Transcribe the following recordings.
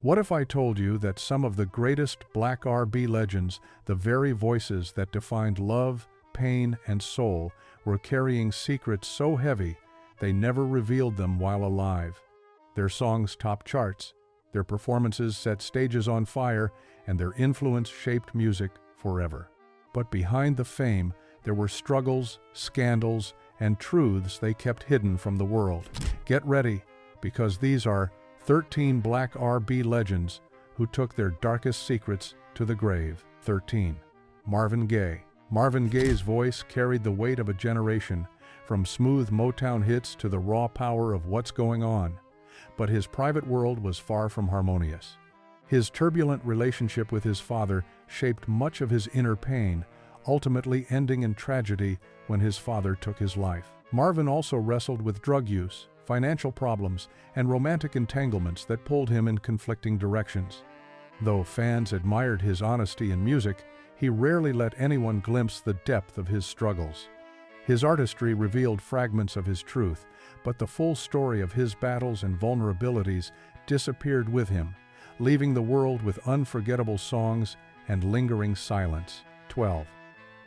What if I told you that some of the greatest Black R&B legends, the very voices that defined love, pain, and soul, were carrying secrets so heavy they never revealed them while alive? Their songs topped charts, their performances set stages on fire, and their influence shaped music forever. But behind the fame, there were struggles, scandals, and truths they kept hidden from the world. Get ready, because these are 13 Black R&B legends who took their darkest secrets to the grave. 13. Marvin Gaye. Marvin Gaye's voice carried the weight of a generation, from smooth Motown hits to the raw power of What's Going On. But his private world was far from harmonious. His turbulent relationship with his father shaped much of his inner pain, ultimately ending in tragedy when his father took his life. Marvin also wrestled with drug use, financial problems, and romantic entanglements that pulled him in conflicting directions. Though fans admired his honesty in music, he rarely let anyone glimpse the depth of his struggles. His artistry revealed fragments of his truth, but the full story of his battles and vulnerabilities disappeared with him, leaving the world with unforgettable songs and lingering silence. 12.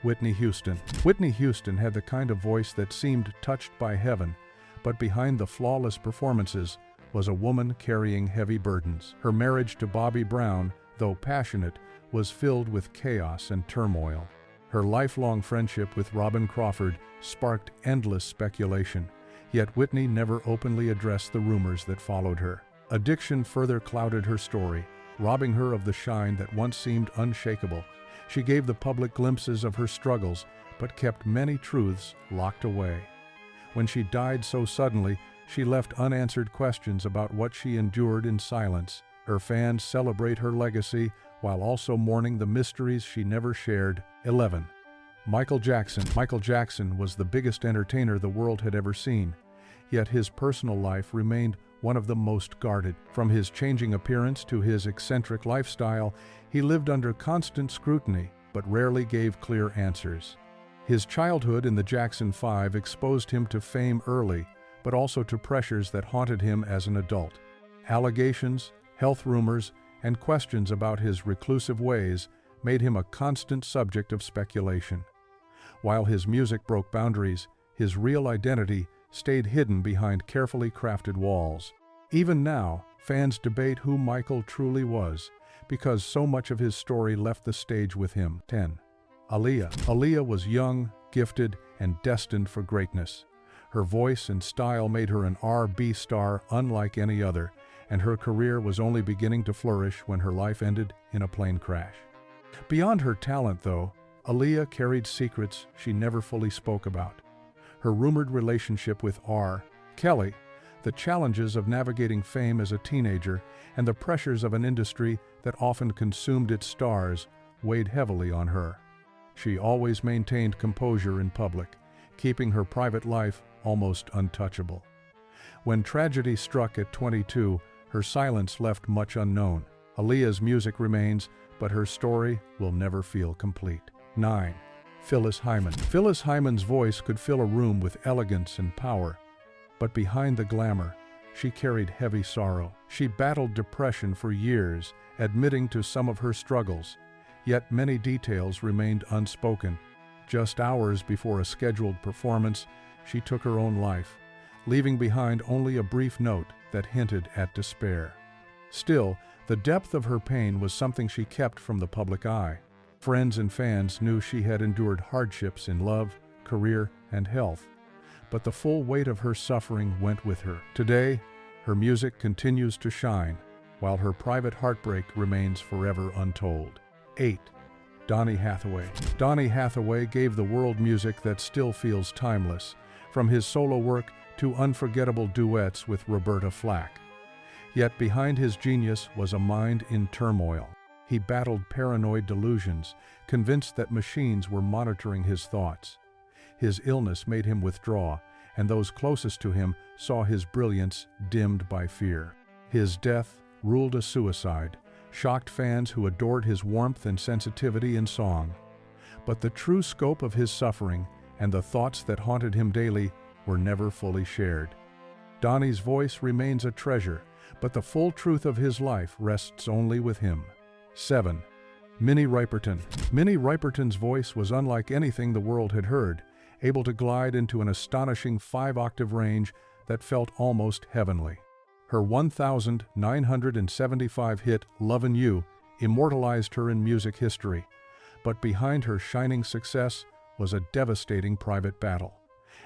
Whitney Houston. Whitney Houston had the kind of voice that seemed touched by heaven, but behind the flawless performances was a woman carrying heavy burdens. Her marriage to Bobby Brown, though passionate, was filled with chaos and turmoil. Her lifelong friendship with Robin Crawford sparked endless speculation, yet Whitney never openly addressed the rumors that followed her. Addiction further clouded her story, robbing her of the shine that once seemed unshakable. She gave the public glimpses of her struggles, but kept many truths locked away. When she died so suddenly, she left unanswered questions about what she endured in silence. Her fans celebrate her legacy while also mourning the mysteries she never shared. 11. Michael Jackson. Michael Jackson was the biggest entertainer the world had ever seen, yet his personal life remained one of the most guarded. From his changing appearance to his eccentric lifestyle, he lived under constant scrutiny, but rarely gave clear answers. His childhood in the Jackson 5 exposed him to fame early, but also to pressures that haunted him as an adult. Allegations, health rumors, and questions about his reclusive ways made him a constant subject of speculation. While his music broke boundaries, his real identity stayed hidden behind carefully crafted walls. Even now, fans debate who Michael truly was, because so much of his story left the stage with him. 10. Aaliyah. Aaliyah was young, gifted, and destined for greatness. Her voice and style made her an R&B star unlike any other, and her career was only beginning to flourish when her life ended in a plane crash. Beyond her talent, though, Aaliyah carried secrets she never fully spoke about. Her rumored relationship with R. Kelly, the challenges of navigating fame as a teenager, and the pressures of an industry that often consumed its stars weighed heavily on her. She always maintained composure in public, keeping her private life almost untouchable. When tragedy struck at 22, her silence left much unknown. Aaliyah's music remains, but her story will never feel complete. 9. Phyllis Hyman. Phyllis Hyman's voice could fill a room with elegance and power, but behind the glamour, she carried heavy sorrow. She battled depression for years, admitting to some of her struggles, yet many details remained unspoken. Just hours before a scheduled performance, she took her own life, leaving behind only a brief note that hinted at despair. Still, the depth of her pain was something she kept from the public eye. Friends and fans knew she had endured hardships in love, career, and health, but the full weight of her suffering went with her. Today, her music continues to shine, while her private heartbreak remains forever untold. 8. Donny Hathaway. Donny Hathaway gave the world music that still feels timeless, from his solo work to unforgettable duets with Roberta Flack. Yet behind his genius was a mind in turmoil. He battled paranoid delusions, convinced that machines were monitoring his thoughts. His illness made him withdraw, and those closest to him saw his brilliance dimmed by fear. His death, ruled a suicide, shocked fans who adored his warmth and sensitivity in song. But the true scope of his suffering and the thoughts that haunted him daily were never fully shared. Donny's voice remains a treasure, but the full truth of his life rests only with him. 7. Minnie Riperton. Minnie Riperton's voice was unlike anything the world had heard, able to glide into an astonishing 5-octave range that felt almost heavenly. Her 1975 hit Lovin' You immortalized her in music history, but behind her shining success was a devastating private battle.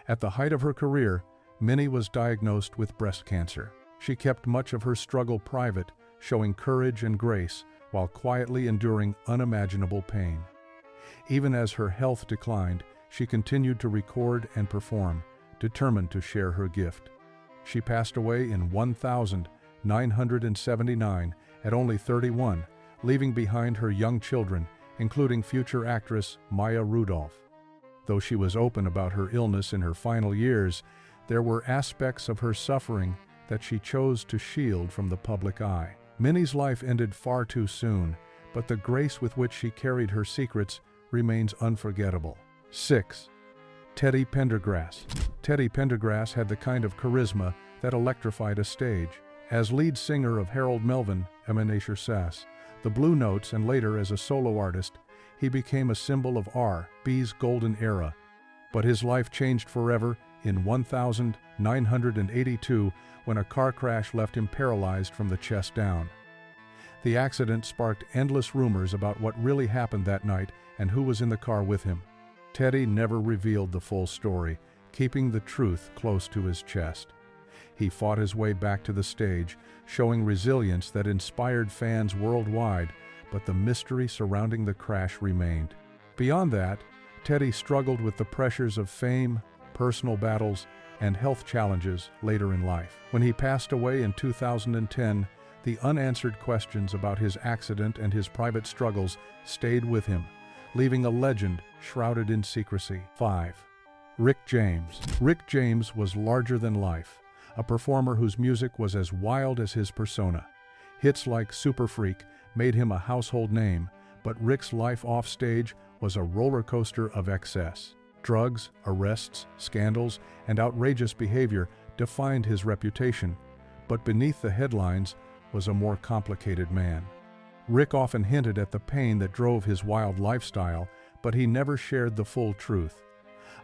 At the height of her career, Minnie was diagnosed with breast cancer. She kept much of her struggle private, showing courage and grace while quietly enduring unimaginable pain. Even as her health declined, she continued to record and perform, determined to share her gift. She passed away in 1979 at only 31, leaving behind her young children, including future actress Maya Rudolph. Though she was open about her illness in her final years, there were aspects of her suffering that she chose to shield from the public eye. Minnie's life ended far too soon, but the grace with which she carried her secrets remains unforgettable. 6. Teddy Pendergrass. Teddy Pendergrass had the kind of charisma that electrified a stage. As lead singer of Harold Melvin, Emanation Sass, the Blue Notes, and later as a solo artist, he became a symbol of R&B's golden era. But his life changed forever in 1982 when a car crash left him paralyzed from the chest down. The accident sparked endless rumors about what really happened that night and who was in the car with him. Teddy never revealed the full story, keeping the truth close to his chest. He fought his way back to the stage, showing resilience that inspired fans worldwide, but the mystery surrounding the crash remained. Beyond that, Teddy struggled with the pressures of fame, personal battles, and health challenges later in life. When he passed away in 2010, the unanswered questions about his accident and his private struggles stayed with him, leaving a legend shrouded in secrecy. 5. Rick James. Rick James was larger than life, a performer whose music was as wild as his persona. Hits like Super Freak made him a household name, but Rick's life off stage was a roller coaster of excess. Drugs, arrests, scandals, and outrageous behavior defined his reputation, but beneath the headlines was a more complicated man. Rick often hinted at the pain that drove his wild lifestyle, but he never shared the full truth.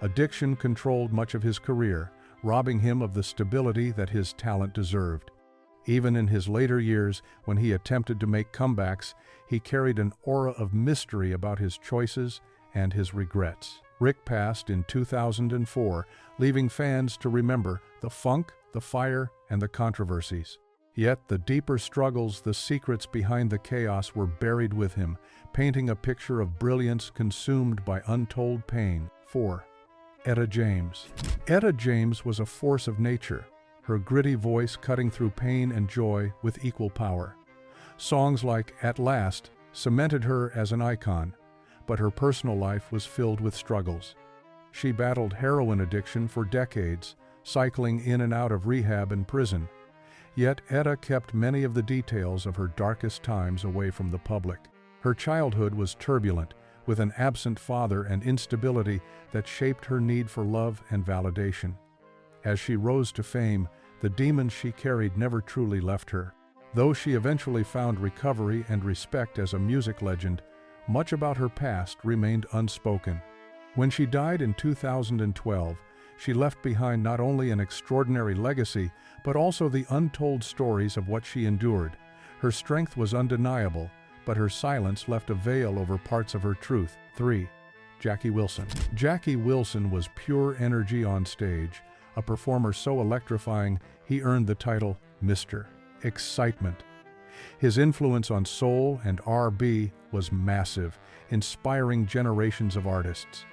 Addiction controlled much of his career, robbing him of the stability that his talent deserved. Even in his later years, when he attempted to make comebacks, he carried an aura of mystery about his choices and his regrets. Rick passed in 2004, leaving fans to remember the funk, the fire, and the controversies. Yet the deeper struggles, the secrets behind the chaos were buried with him, painting a picture of brilliance consumed by untold pain. 4. Etta James. Etta James was a force of nature, her gritty voice cutting through pain and joy with equal power. Songs like At Last cemented her as an icon, but her personal life was filled with struggles. She battled heroin addiction for decades, cycling in and out of rehab and prison. Yet Etta kept many of the details of her darkest times away from the public. Her childhood was turbulent, with an absent father and instability that shaped her need for love and validation. As she rose to fame, the demons she carried never truly left her. Though she eventually found recovery and respect as a music legend, much about her past remained unspoken. When she died in 2012, she left behind not only an extraordinary legacy, but also the untold stories of what she endured. Her strength was undeniable, but her silence left a veil over parts of her truth. 3. Jackie Wilson. Jackie Wilson was pure energy on stage, a performer so electrifying he earned the title Mr. Excitement. His influence on soul and R&B was massive, inspiring generations of artists.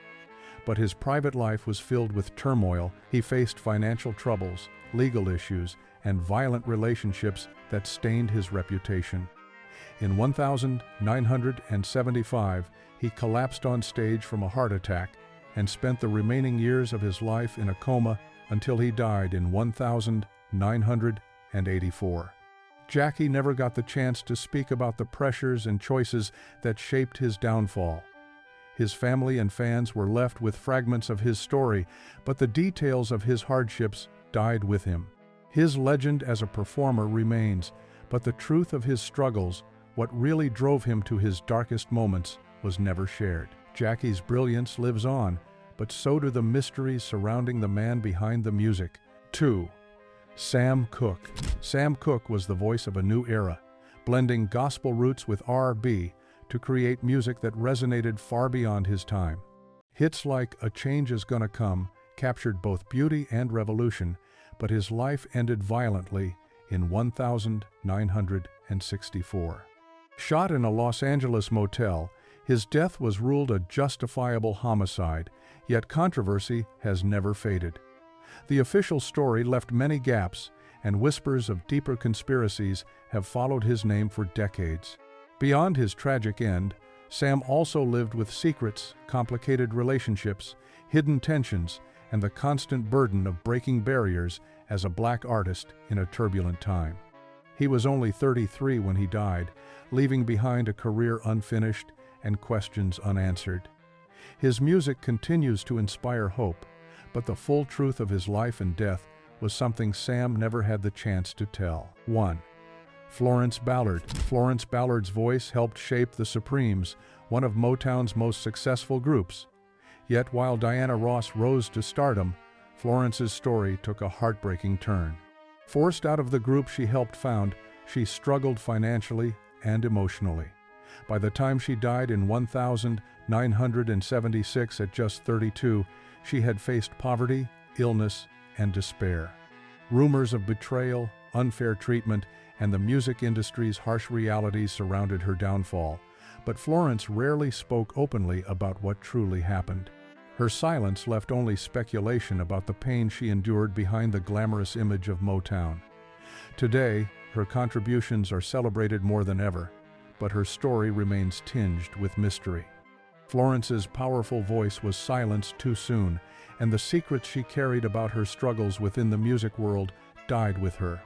But his private life was filled with turmoil. He faced financial troubles, legal issues, and violent relationships that stained his reputation. In 1975, he collapsed on stage from a heart attack and spent the remaining years of his life in a coma until he died in 1984. Jackie never got the chance to speak about the pressures and choices that shaped his downfall. His family and fans were left with fragments of his story, but the details of his hardships died with him. His legend as a performer remains, but the truth of his struggles, what really drove him to his darkest moments, was never shared. Jackie's brilliance lives on, but so do the mysteries surrounding the man behind the music. 2. Sam Cooke. Sam Cooke was the voice of a new era, blending gospel roots with R&B to create music that resonated far beyond his time. Hits like A Change Is Gonna Come captured both beauty and revolution, but his life ended violently in 1964. Shot in a Los Angeles motel, his death was ruled a justifiable homicide, yet controversy has never faded. The official story left many gaps, and whispers of deeper conspiracies have followed his name for decades. Beyond his tragic end, Sam also lived with secrets, complicated relationships, hidden tensions, and the constant burden of breaking barriers as a black artist in a turbulent time. He was only 33 when he died, leaving behind a career unfinished and questions unanswered. His music continues to inspire hope, but the full truth of his life and death was something Sam never had the chance to tell. 1. Florence Ballard. Florence Ballard's voice helped shape the Supremes, one of Motown's most successful groups. Yet while Diana Ross rose to stardom, Florence's story took a heartbreaking turn. Forced out of the group she helped found, she struggled financially and emotionally. By the time she died in 1976 at just 32, she had faced poverty, illness, and despair. Rumors of betrayal, unfair treatment, and the music industry's harsh realities surrounded her downfall, but Florence rarely spoke openly about what truly happened. Her silence left only speculation about the pain she endured behind the glamorous image of Motown. Today, her contributions are celebrated more than ever, but her story remains tinged with mystery. Florence's powerful voice was silenced too soon, and the secrets she carried about her struggles within the music world died with her,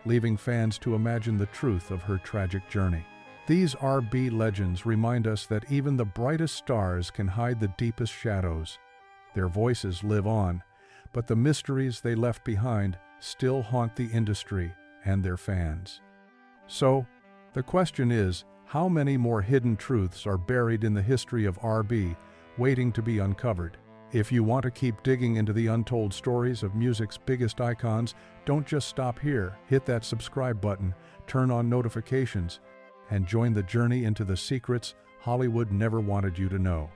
leaving fans to imagine the truth of her tragic journey. These R&B legends remind us that even the brightest stars can hide the deepest shadows. Their voices live on, but the mysteries they left behind still haunt the industry and their fans. So, the question is, how many more hidden truths are buried in the history of R&B, waiting to be uncovered? If you want to keep digging into the untold stories of music's biggest icons, don't just stop here. Hit that subscribe button, turn on notifications, and join the journey into the secrets Hollywood never wanted you to know.